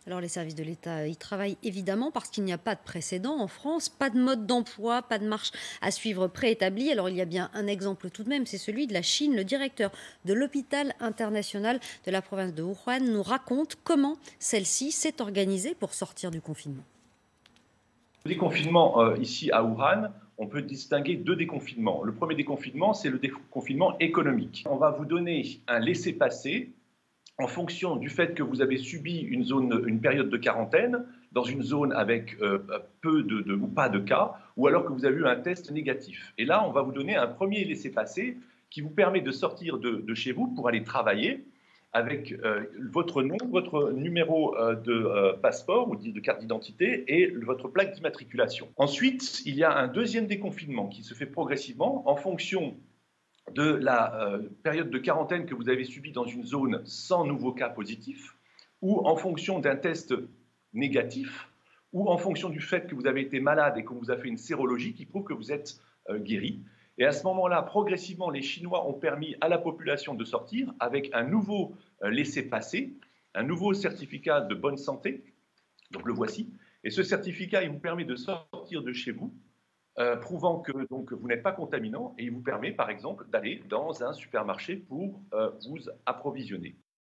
Alors les services de l'État y travaillent évidemment parce qu'il n'y a pas de précédent en France, pas de mode d'emploi, pas de marche à suivre préétablie. Alors il y a bien un exemple tout de même, c'est celui de la Chine. Le directeur de l'hôpital international de la province de Wuhan nous raconte comment celle-ci s'est organisée pour sortir du confinement. Le déconfinement ici à Wuhan, on peut distinguer deux déconfinements. Le premier déconfinement, c'est le déconfinement économique. On va vous donner un laissez-passer en fonction du fait que vous avez subi une période de quarantaine dans une zone avec peu ou pas de cas, ou alors que vous avez eu un test négatif. Et là, on va vous donner un premier laissez-passer qui vous permet de sortir de chez vous pour aller travailler avec votre nom, votre numéro de passeport ou de carte d'identité et votre plaque d'immatriculation. Ensuite, il y a un deuxième déconfinement qui se fait progressivement en fonction de la période de quarantaine que vous avez subie dans une zone sans nouveaux cas positifs, ou en fonction d'un test négatif, ou en fonction du fait que vous avez été malade et qu'on vous a fait une sérologie qui prouve que vous êtes guéri. Et à ce moment-là, progressivement, les Chinois ont permis à la population de sortir avec un nouveau laissez-passer, un nouveau certificat de bonne santé. Donc le voici. Et ce certificat, il vous permet de sortir de chez vous prouvant que donc, vous n'êtes pas contaminant et il vous permet, par exemple, d'aller dans un supermarché pour vous approvisionner.